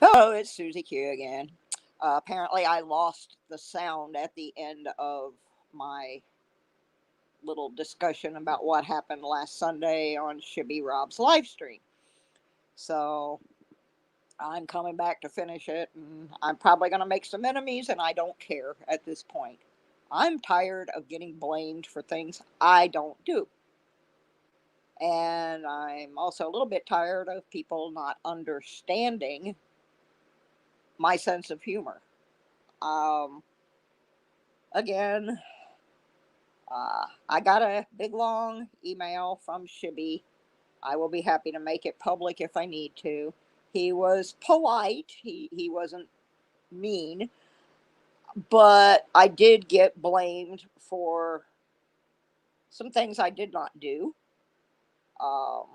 Hello, it's Susie Q again. Apparently, I lost the sound at the end of my little discussion about what happened last Sunday on Shibby Rob's live stream. So I'm coming back to finish it, and I'm probably going to make some enemies, and I don't care at this point. I'm tired of getting blamed for things I don't do. And I'm also a little bit tired of people not understanding my sense of humor. Um, Again, I got a big long email from Shibby. I will be happy to make it public if I need to. He was polite. He wasn't mean, but I did get blamed for some things I did not do. Um,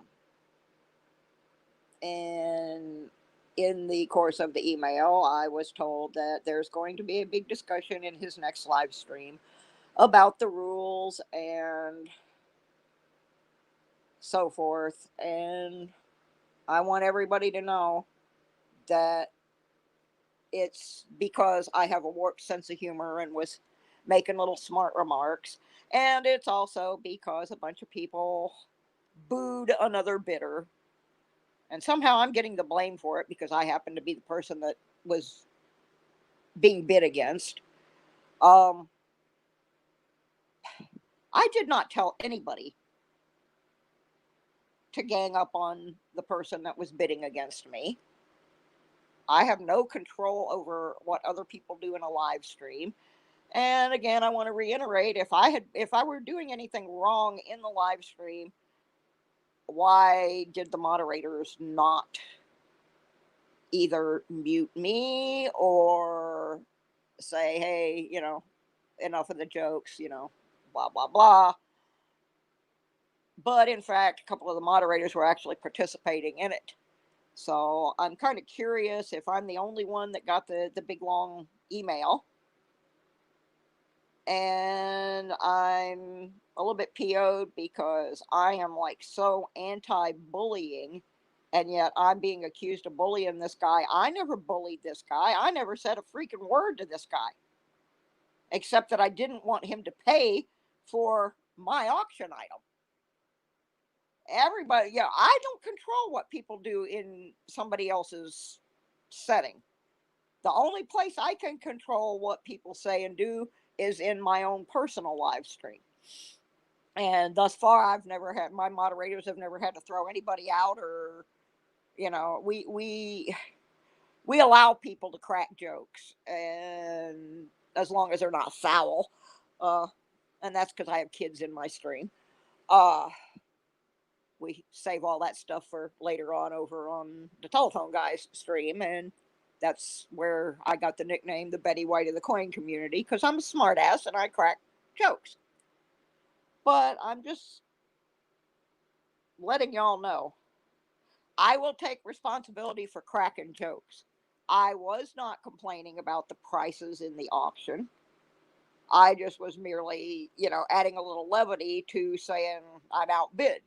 and in the course of the email, I was told that there's going to be a big discussion in his next live stream about the rules and so forth. And I want everybody to know that it's because I have a warped sense of humor and was making little smart remarks. And it's also because a bunch of people booed another bidder. And somehow I'm getting the blame for it because I happen to be the person that was being bid against. Um, I did not tell anybody to gang up on the person that was bidding against me. I have no control over what other people do in a live stream. And again, I want to reiterate if I were doing anything wrong in the live stream, why did the moderators not either mute me or say, "Hey, enough of the jokes, blah blah blah." But in fact, a couple of the moderators were actually participating in it. So I'm kind of curious if I'm the only one that got the big long email, and I'm a little bit PO'd because I am like so anti bullying, and yet I'm being accused of bullying this guy. I never bullied this guy, I never said a freaking word to this guy, except that I didn't want him to pay for my auction item. Everybody, yeah, I don't control what people do in somebody else's setting. The only place I can control what people say and do is in my own personal live stream. And thus far, I've never had my moderators have never had to throw anybody out, or we allow people to crack jokes, and as long as they're not foul, uh, and that's because I have kids in my stream. Uh, we save all that stuff for later on over on the Telephone Guys stream, and that's where I got the nickname the Betty White of the coin community because I'm a smartass and I crack jokes. But I'm just letting y'all know I will take responsibility for cracking jokes. I was not complaining about the prices in the auction. I just was merely, adding a little levity to saying I'm outbid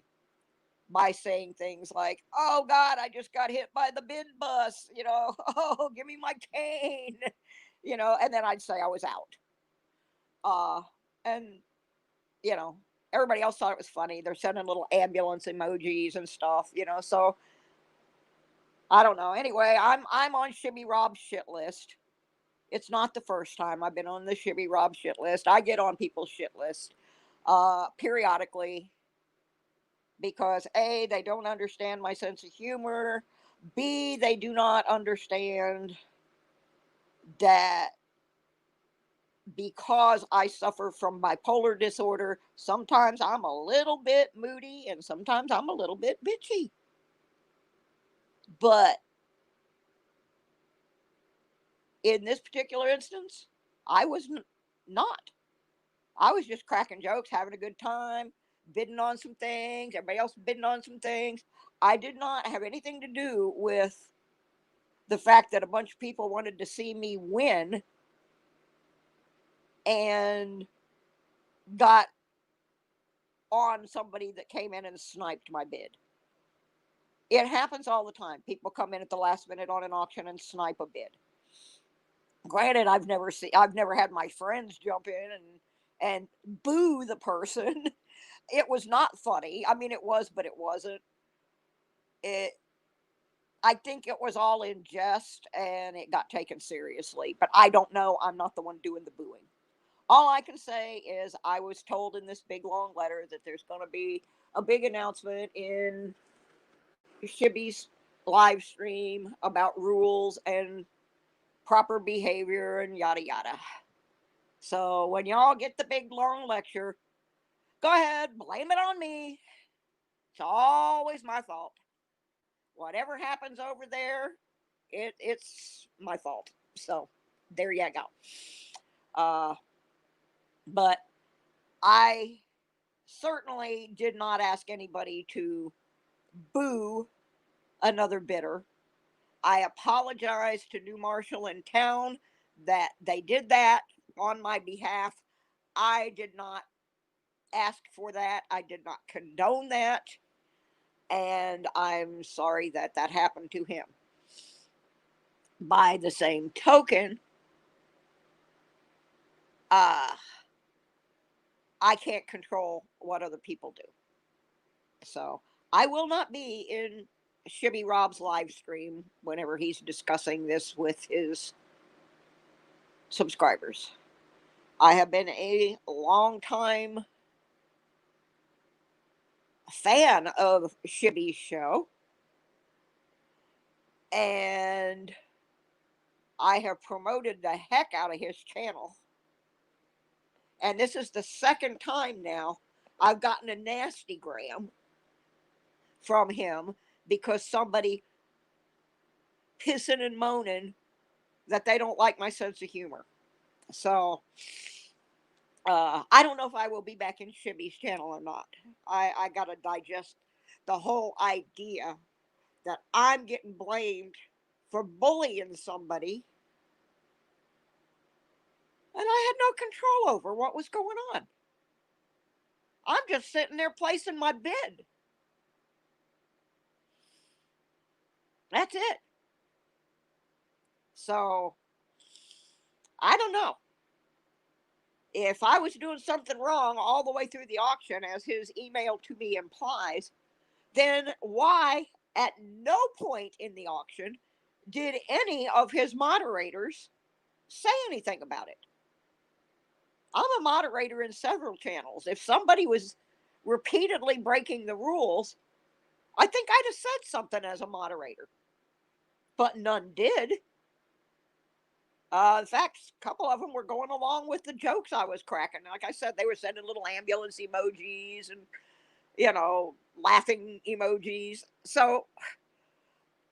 by saying things like, "Oh God, I just got hit by the bid bus," "Oh, give me my cane," and then I'd say I was out. And you know, everybody else thought it was funny. They're sending little ambulance emojis and stuff, So I don't know. Anyway, I'm on Shibby Rob's shit list. It's not the first time I've been on the Shibby Rob shit list. I get on people's shit list periodically because A, they don't understand my sense of humor. B, they do not understand that because I suffer from bipolar disorder, sometimes I'm a little bit moody and sometimes I'm a little bit bitchy. But in this particular instance, I was not. I was just cracking jokes, having a good time, bidding on some things, everybody else bidding on some things. I did not have anything to do with the fact that a bunch of people wanted to see me win and got on somebody that came in and sniped my bid. It happens all the time. People come in at the last minute on an auction and snipe a bid. Granted, I've never had my friends jump in and boo the person. It was not funny. I mean, it was, but it wasn't. It I think it was all in jest and it got taken seriously. But I don't know. I'm not the one doing the booing. All I can say is I was told in this big long letter that there's going to be a big announcement in Shibby's live stream about rules and proper behavior and yada yada. So when y'all get the big long lecture, go ahead, blame it on me. It's always my fault. Whatever happens over there, it's my fault. So there you go. Uh, but I certainly did not ask anybody to boo another bidder. I apologized to New Marshall in town that they did that on my behalf. I did not ask for that. I did not condone that. And I'm sorry that that happened to him. By the same token, uh, I can't control what other people do. So I will not be in Shibby Rob's live stream whenever he's discussing this with his subscribers. I have been a long time fan of Shibby's show, and I have promoted the heck out of his channel. And this is the second time now I've gotten a nasty gram from him because somebody pissing and moaning that they don't like my sense of humor. So I don't know if I will be back in Shibby's channel or not. I got to digest the whole idea that I'm getting blamed for bullying somebody and I had no control over what was going on. I'm just sitting there placing my bid. That's it. So I don't know. If I was doing something wrong all the way through the auction, as his email to me implies, then why at no point in the auction did any of his moderators say anything about it? I'm a moderator in several channels. If somebody was repeatedly breaking the rules, I think I'd have said something as a moderator, but none did. In fact, a couple of them were going along with the jokes I was cracking. Like I said, they were sending little ambulance emojis and, laughing emojis. So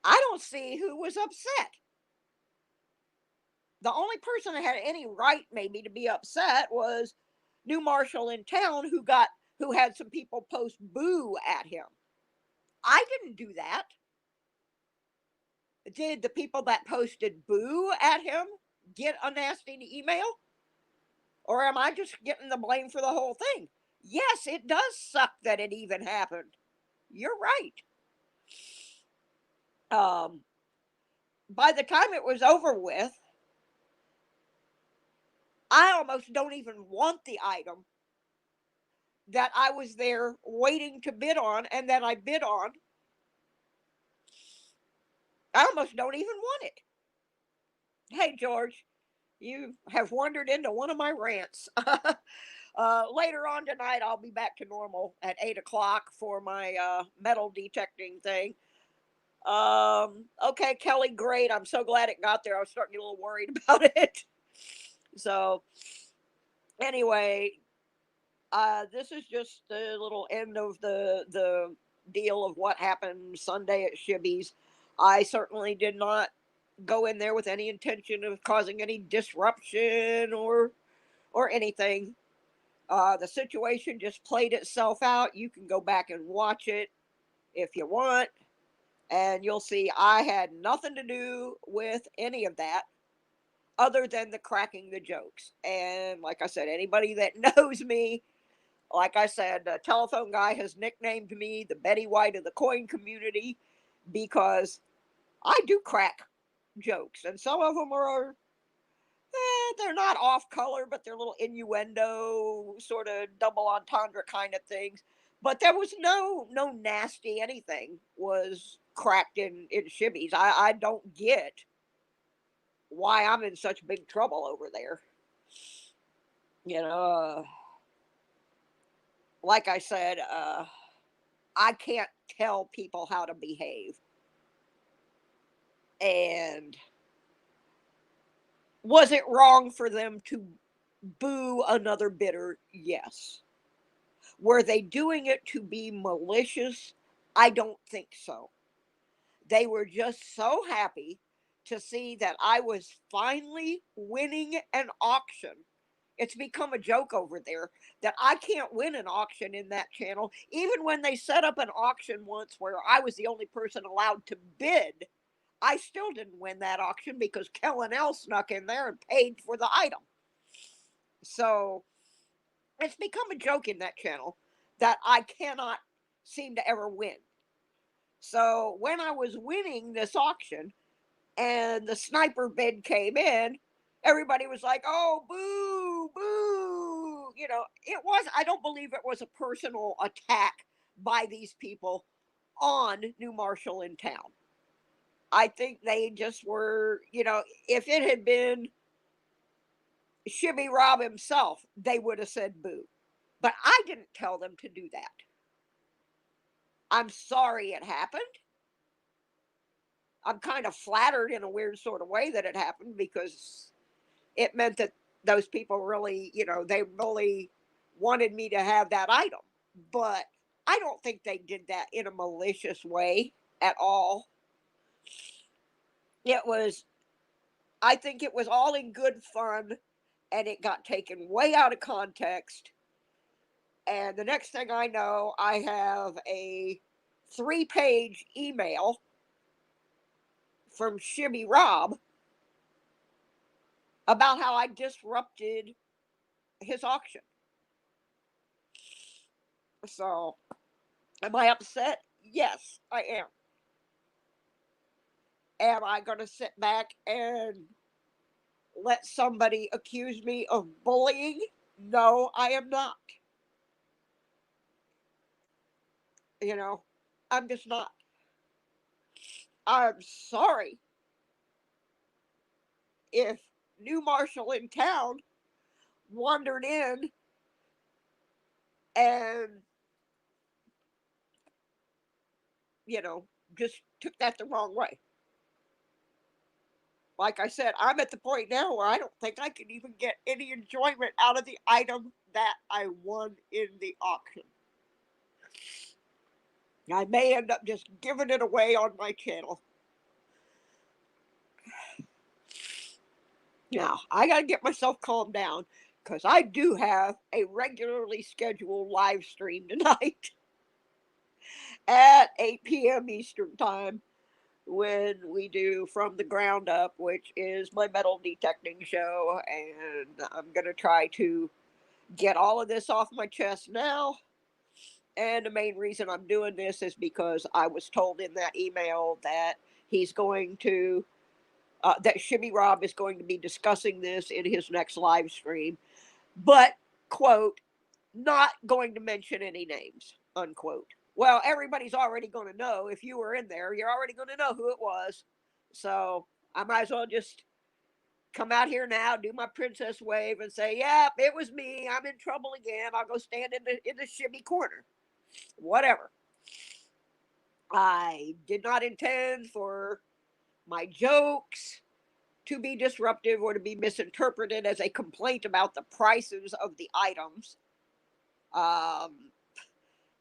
I don't see who was upset. The only person that had any right, maybe, to be upset was New Marshall in town, who had some people post boo at him. I didn't do that. Did the people that posted boo at him get a nasty email? Or am I just getting the blame for the whole thing? Yes, it does suck that it even happened. You're right. Um, by the time it was over with, I almost don't even want the item that I was there waiting to bid on and that I bid on. I almost don't even want it. Hey, George, you have wandered into one of my rants. Later on tonight, I'll be back to normal at 8 o'clock for my metal detecting thing. Okay, Kelly, great. I'm so glad it got there. I was starting to get a little worried about it. So, anyway, this is just the little end of the deal of what happened Sunday at Shibby's. I certainly did not go in there with any intention of causing any disruption or anything. The situation just played itself out. You can go back and watch it if you want, and you'll see I had nothing to do with any of that other than the cracking the jokes. And like I said, anybody that knows me, like I said, the telephone guy has nicknamed me the Betty White of the coin community. because I do crack jokes, and some of them are they're not off color, but they're little innuendo, sort of double entendre kind of things. But there was no nasty anything was cracked in Shibby's. I don't get why I'm in such big trouble over there. You know, like I said, I can't tell people how to behave. And was it wrong for them to boo another bidder? Yes. Were they doing it to be malicious? I don't think so. They were just so happy to see that I was finally winning an auction. It's become a joke over there that I can't win an auction in that channel. Even when they set up an auction once where I was the only person allowed to bid, I still didn't win that auction because Kellen L snuck in there and paid for the item. So it's become a joke in that channel that I cannot seem to ever win. So when I was winning this auction and the sniper bid came in, everybody was like, "Oh, boo, boo." It was, I don't believe it was a personal attack by these people on New Marshall in town. I think they just were, if it had been Shibby Rob himself, they would have said boo. But I didn't tell them to do that. I'm sorry it happened. I'm kind of flattered in a weird sort of way that it happened because it meant that those people really, they really wanted me to have that item. But I don't think they did that in a malicious way at all. It was, I think it was all in good fun and it got taken way out of context. And the next thing I know, I have a 3-page email from Shibby Rob about how I disrupted his auction. So, am I upset? Yes, I am. Am I going to sit back and let somebody accuse me of bullying? No, I am not. You know, I'm just not. I'm sorry if New Marshall in town wandered in and, you know, just took that the wrong way. Like I said, I'm at the point now where I don't think I can even get any enjoyment out of the item that I won in the auction. I may end up just giving it away on my channel. Now, I got to get myself calmed down because I do have a regularly scheduled live stream tonight at 8 p.m. Eastern Time when we do From the Ground Up, which is my metal detecting show. And I'm going to try to get all of this off my chest now. And the main reason I'm doing this is because I was told in that email that he's going to, that Shibby Rob is going to be discussing this in his next live stream, but, quote, not going to mention any names, unquote. Well, everybody's already going to know. If you were in there, you're already going to know who it was. So I might as well just come out here now, do my princess wave, and say, "Yep, it was me. I'm in trouble again. I'll go stand in the Shibby corner." Whatever. I did not intend for my jokes to be disruptive or to be misinterpreted as a complaint about the prices of the items. Um,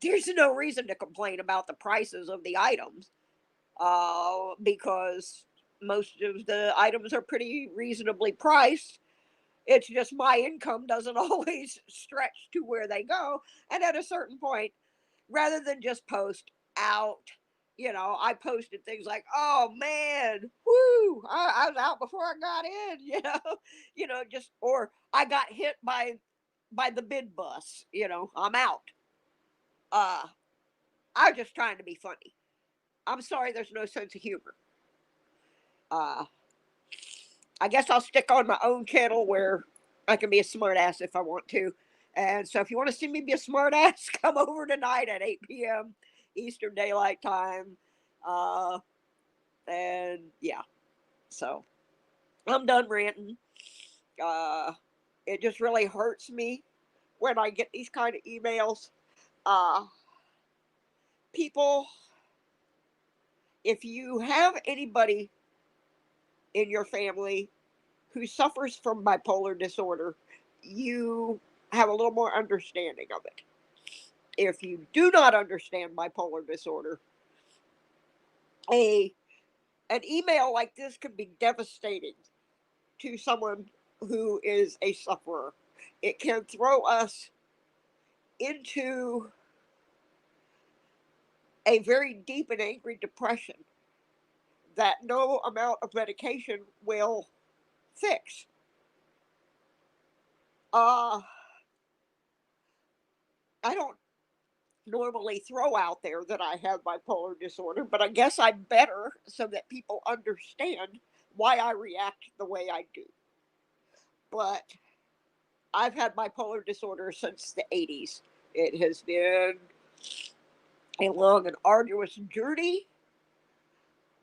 there's no reason to complain about the prices of the items because most of the items are pretty reasonably priced. It's just my income doesn't always stretch to where they go. And at a certain point, rather than just post out, I posted things like, "Oh man, whoo, I was out before I got in," just, or I got hit by the bid bus, I'm out. Uh, I was just trying to be funny. I'm sorry, there's no sense of humor. Uh, I guess I'll stick on my own channel where I can be a smartass if I want to. And so if you want to see me be a smartass, come over tonight at 8 p.m. Eastern Daylight Time. Uh, and yeah, so I'm done ranting. Uh, it just really hurts me when I get these kind of emails. Uh, People, if you have anybody in your family who suffers from bipolar disorder, you have a little more understanding of it. If you do not understand bipolar disorder, a an email like this can be devastating to someone who is a sufferer. It can throw us into a very deep and angry depression that no amount of medication will fix. Uh, I don't normally throw out there that I have bipolar disorder, but I guess I better so that people understand why I react the way I do. But I've had bipolar disorder since the 80s. It has been a long and arduous journey.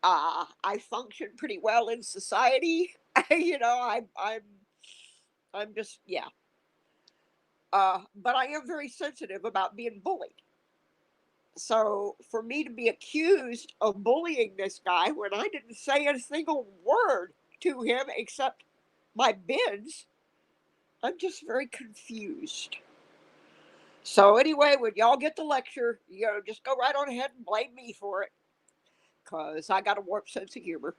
I function pretty well in society. I'm just, yeah. But I am very sensitive about being bullied. So for me to be accused of bullying this guy when I didn't say a single word to him except my bids, I'm just very confused. So anyway, when y'all get the lecture, just go right on ahead and blame me for it, cause I got a warped sense of humor,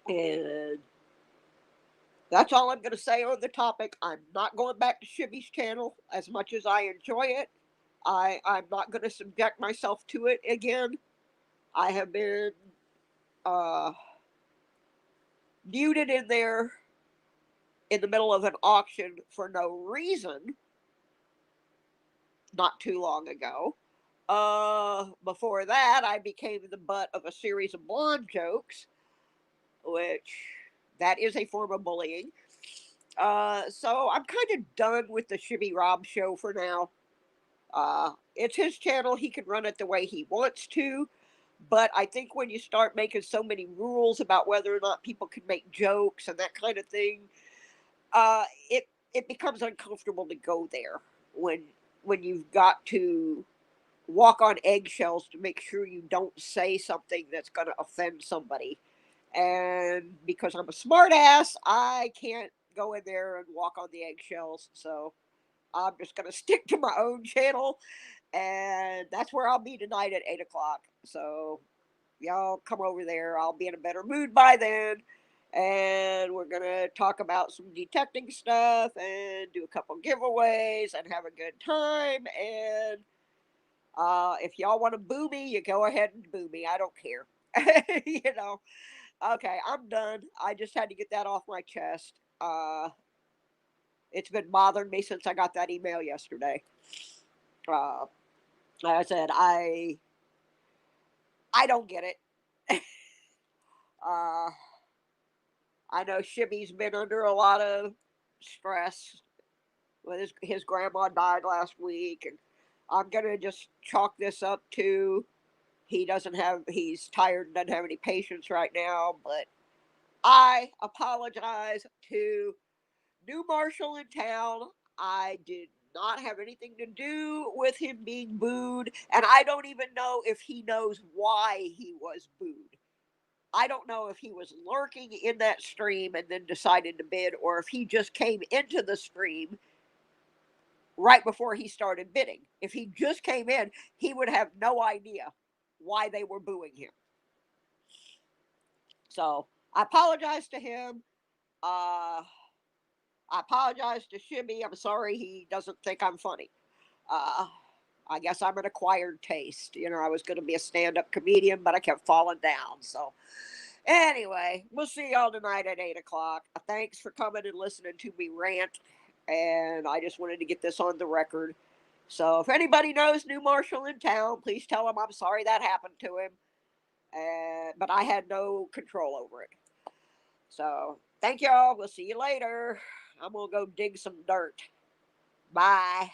and that's all I'm gonna say on the topic. I'm not going back to Shibby's channel as much as I enjoy it. I'm not gonna subject myself to it again. I have been uh, muted in there in the middle of an auction for no reason not too long ago. Before that, I became the butt of a series of blonde jokes, which that is a form of bullying. So I'm kind of done with the Shibby Rob show for now. It's his channel; he can run it the way he wants to. But I think when you start making so many rules about whether or not people can make jokes and that kind of thing, uh, it becomes uncomfortable to go there when you've got to walk on eggshells to make sure you don't say something that's going to offend somebody. And because I'm a smartass, I can't go in there and walk on the eggshells. So I'm just going to stick to my own channel, and that's where I'll be tonight at 8 o'clock. So y'all come over there. I'll be in a better mood by then. And we're going to talk about some detecting stuff and do a couple giveaways and have a good time. And if y'all want to boo me, you go ahead and boo me. I don't care. you know. Okay, I'm done. I just had to get that off my chest. It's been bothering me since I got that email yesterday. Uh, like I said, I don't get it. uh, I know Shibby's been under a lot of stress. Well, his grandma died last week, and I'm gonna just chalk this up to he's tired and doesn't have any patience right now. But I apologize to new Marshall in town. I did not have anything to do with him being booed, and I don't even know if he knows why he was booed. I don't know if he was lurking in that stream and then decided to bid, or if he just came into the stream right before he started bidding. If he just came in, he would have no idea why they were booing him. So I apologize to him. Uh, I apologize to Shibby. I'm sorry he doesn't think I'm funny. Uh, I guess I'm an acquired taste. I was going to be a stand up comedian, but I kept falling down. So, anyway, we'll see y'all tonight at 8 o'clock. Thanks for coming and listening to me rant. And I just wanted to get this on the record. So, if anybody knows New Marshall in town, please tell him I'm sorry that happened to him. but I had no control over it. So thank y'all. We'll see you later. I'm gonna go dig some dirt. Bye.